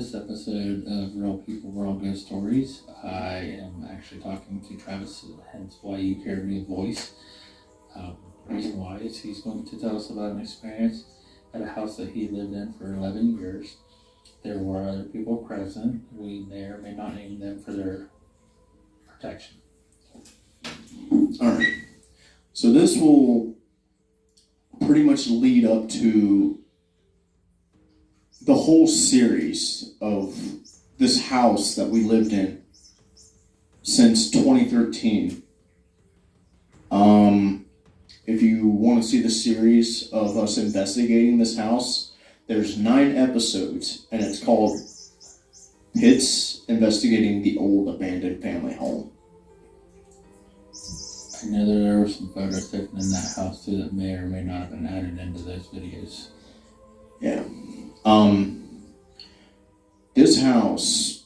this episode of Real People, Real Ghost Stories. I am actually talking to Travis, hence why you hear me voice. The reason why is he's going to tell us about an experience at a house that he lived in for 11 years. There were other people present. We may or may not name them for their protection. Alright, so this will pretty much lead up to the whole series of this house that we lived in since 2013. If you want to see the series of us investigating this house, there's 9 episodes, and it's called Pitts Investigating the Old Abandoned Family Home. I know that there were some photos taken in that house too that may or may not have been added into those videos. Yeah. This house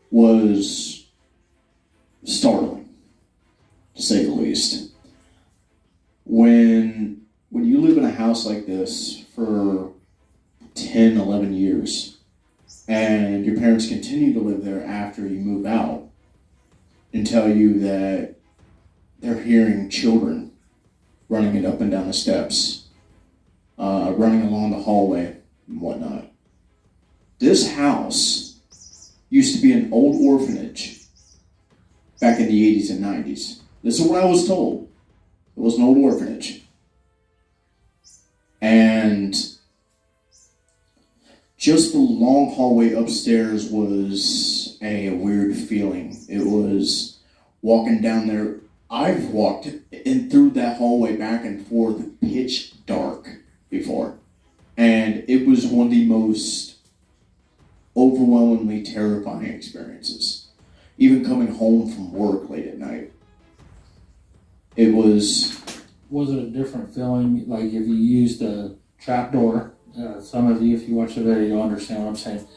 was startling, to say the least. When you live in a house like this for 10, 11 years, and your parents continue to live there after you move out, and tell you that they're hearing children running it up and down the steps, running along the hallway and whatnot. This house used to be an old orphanage back in the 80s and 90s. This is what I was told. It was an old orphanage. And just the long hallway upstairs was a weird feeling. It was walking down there. I've walked in through that hallway back and forth pitch dark before. And it was one of the most overwhelmingly terrifying experiences. Even coming home from work late at night. It was... Was it a different feeling, like if you used a trapdoor? Some of you, if you watch the video, you'll understand what I'm saying.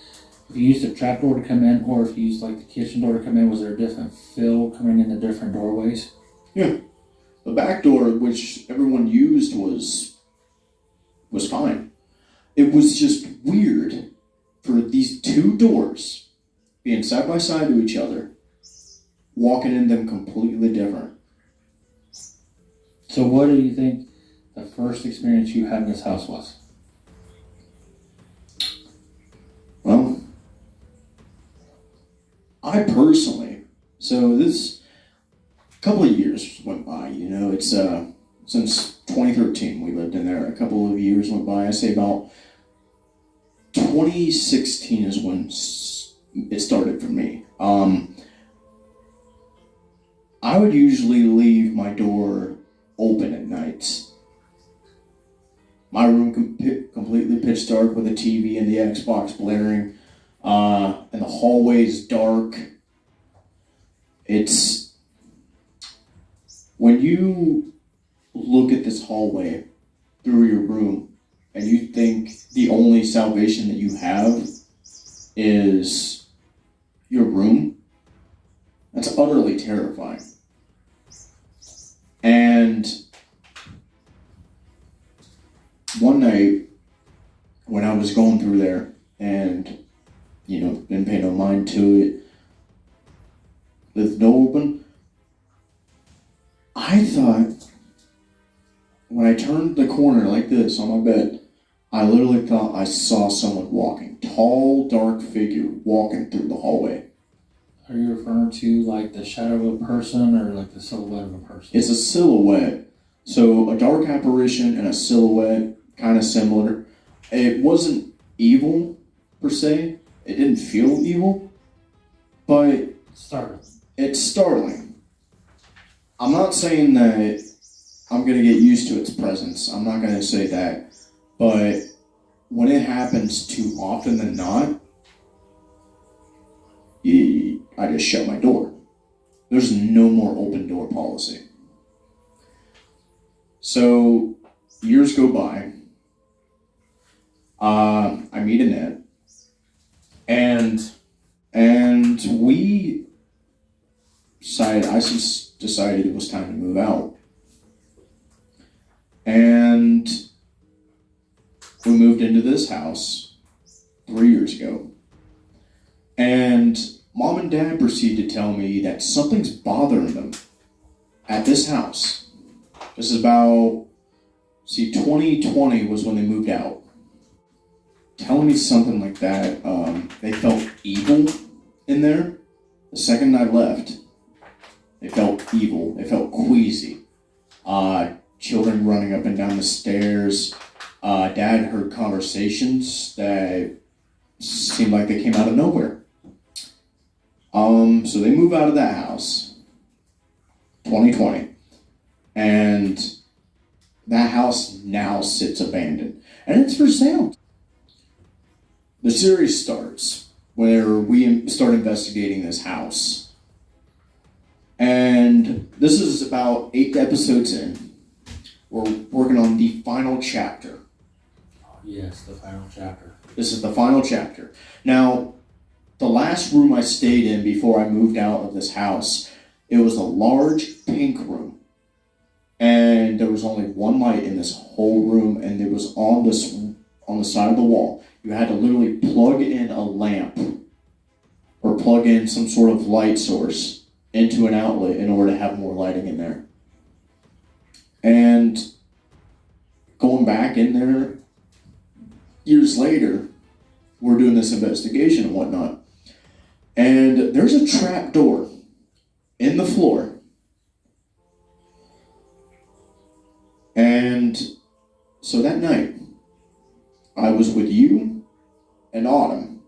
If you used a trapdoor to come in, or if you used like the kitchen door to come in, was there a different feel coming in the different doorways? Yeah. The back door, which everyone used, was fine. It was just weird for these 2 doors being side by side to each other, walking in them completely different. So what do you think the first experience you had in this house was? Well, I personally, so this couple of years went by, it's since 2013 we lived in there. A couple of years went by. I say about 2016 is when it started for me. I would usually leave my door open at nights. My room completely pitch dark with a TV and the Xbox blaring, and the hallway's dark. It's when you look at this hallway through your room and you think the only salvation that you have is your room, that's utterly terrifying. And one night when I was going through there and, didn't pay no mind to it, with the door open, I thought, when I turned the corner like this on my bed, I literally thought I saw someone walking. Tall, dark figure walking through the hallway. Are you referring to like the shadow of a person or like the silhouette of a person? It's a silhouette. So a dark apparition and a silhouette, kind of similar. It wasn't evil, per se. It didn't feel evil. But it's startling. I'm not saying that I'm going to get used to its presence. I'm not going to say that. But when it happens too often than not, I just shut my door. There's no more open door policy. So years go by. I meet Annette, and we decided. I decided it was time to move out, and we moved into this house 3 years ago. And mom and dad proceeded to tell me that something's bothering them at this house. This is about, 2020 was when they moved out. Telling me something like that. They felt evil in there. The second I left, they felt evil. They felt queasy. Children running up and down the stairs. Dad heard conversations that seemed like they came out of nowhere. So they move out of that house, 2020, and that house now sits abandoned, and it's for sale. The series starts where we start investigating this house, and this is about 8 episodes in. We're working on the final chapter. Oh, yes, the final chapter. This is the final chapter. Now, the last room I stayed in before I moved out of this house, it was a large pink room. And there was only one light in this whole room, and it was on the side of the wall. You had to literally plug in a lamp or plug in some sort of light source into an outlet in order to have more lighting in there. And going back in there years later, we're doing this investigation and whatnot. And there's a trap door in the floor. And so that night, I was with you and Autumn,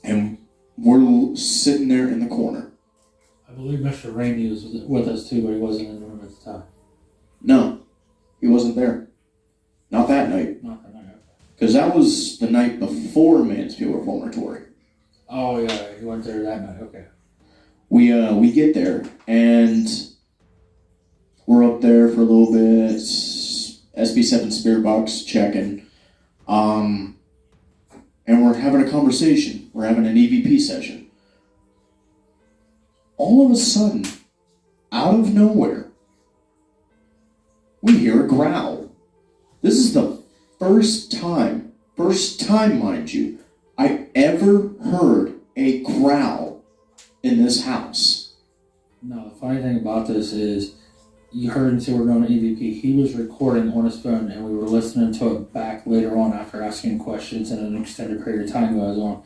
and we're sitting there in the corner. I believe Mr. Rainey was with us too, but he wasn't in the room at the time. No, he wasn't there. Not that night. Not that night. Because that was the night before Mansfield Reformatory. Oh yeah, he went there that night. Okay. We get there and we're up there for a little bit. SB7 Spirit Box checking, and we're having a conversation. We're having an EVP session. All of a sudden, out of nowhere, we hear a growl. This is the first time, mind you, I ever heard a growl in this house. No, the funny thing about this is, you heard him say we're doing an EVP. He was recording on his phone, and we were listening to it back later on after asking questions and an extended period of time goes on.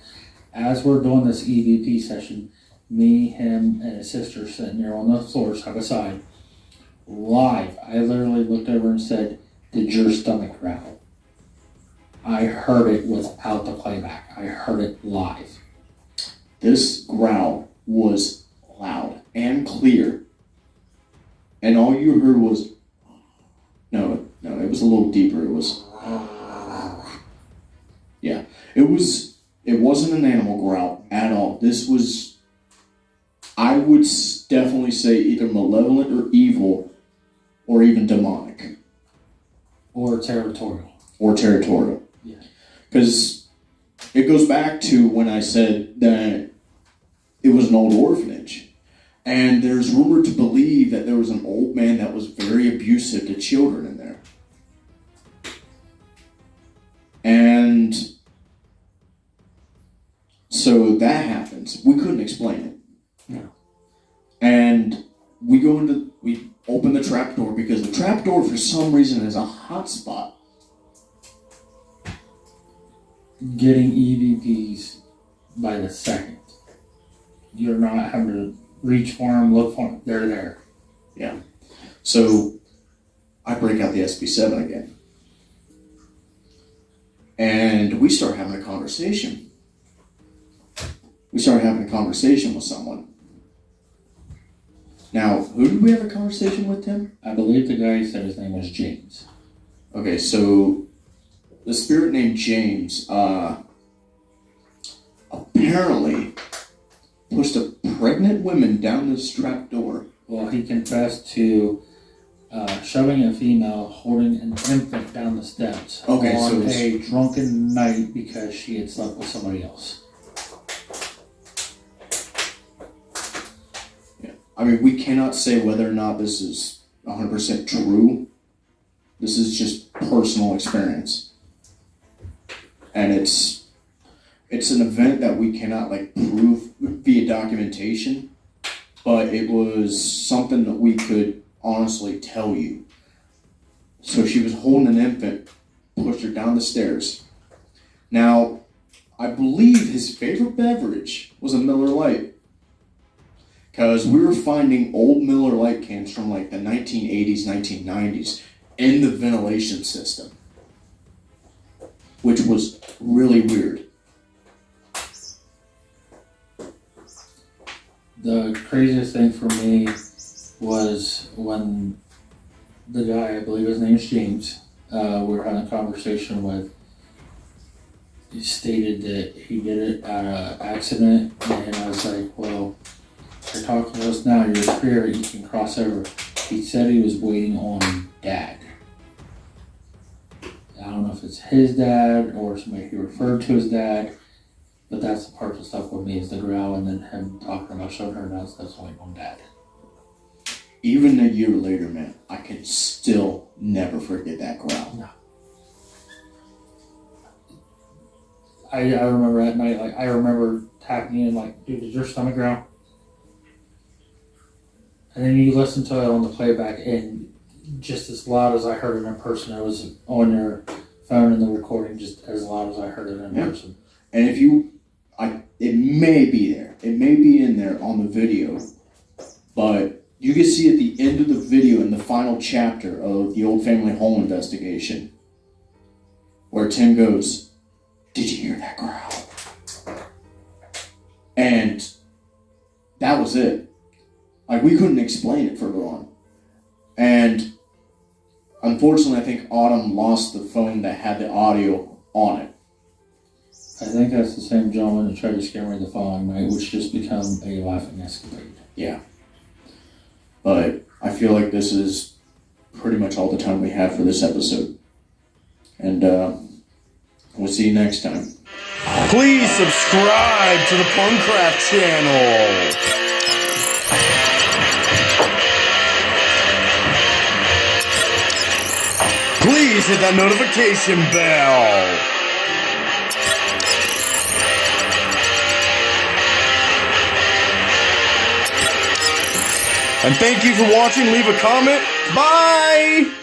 As we're doing this EVP session, me, him, and his sister sitting there on the floor side by side, live. I literally looked over and said, "Did your stomach growl?" I heard it without the playback. I heard it live. This growl was loud and clear. And all you heard was, no, it was a little deeper. It was, yeah. It wasn't an animal growl at all. This was, I would definitely say either malevolent or evil or even demonic. Or territorial. Yeah. Because it goes back to when I said that it was an old orphanage. And there's rumored to believe that there was an old man that was very abusive to children in there. And so that happens. We couldn't explain it. No. And we open the trap door because the trap door for some reason is a hot spot. Getting EVPs by the second. You're not having to reach for them, look for them. They're there. Yeah. So I break out the SB7 again. And we start having a conversation. We started having a conversation with someone. Now, who did we have a conversation with, Tim? I believe the guy said his name was James. Okay, so the spirit named James apparently pushed a pregnant woman down this trap door. Well, he confessed to shoving a female holding an infant down the steps on a drunken night because she had slept with somebody else. Yeah, I mean, we cannot say whether or not this is 100% true. This is just personal experience. And it's It's an event that we cannot like prove via documentation, but it was something that we could honestly tell you. So she was holding an infant, pushed her down the stairs. Now, I believe his favorite beverage was a Miller Lite, because we were finding old Miller Lite cans from like the 1980s, 1990s in the ventilation system, which was really weird. The craziest thing for me was when the guy, I believe his name's James, we were having a conversation with, he stated that he did it out of accident, and I was like, well, you're talking to us now, you're here, you can cross over. He said he was waiting on Dad. I don't know if it's his dad or somebody he referred to as Dad, but that's the part that stuck with me, is the growl and then him talking about showing her that's waiting on Dad. Even a year later, man, I can still never forget that growl. No. I remember that night, like, I remember tapping in, like, dude, did your stomach growl? And then you listen to it on the playback, and just as loud as I heard it in person, it was on your phone in the recording, just as loud as I heard it in person. And if you, it may be there. It may be in there on the video, but you can see at the end of the video in the final chapter of the Old Family Home investigation, where Tim goes, "Did you hear that growl?" And that was it. Like, we couldn't explain it further on. And unfortunately, I think Autumn lost the phone that had the audio on it. I think that's the same gentleman that tried to scare me the following night, which just become a laughing escapade. Yeah. But I feel like this is pretty much all the time we have for this episode. And we'll see you next time. Please subscribe to the Punkcraft channel. Please hit that notification bell. And thank you for watching. Leave a comment. Bye!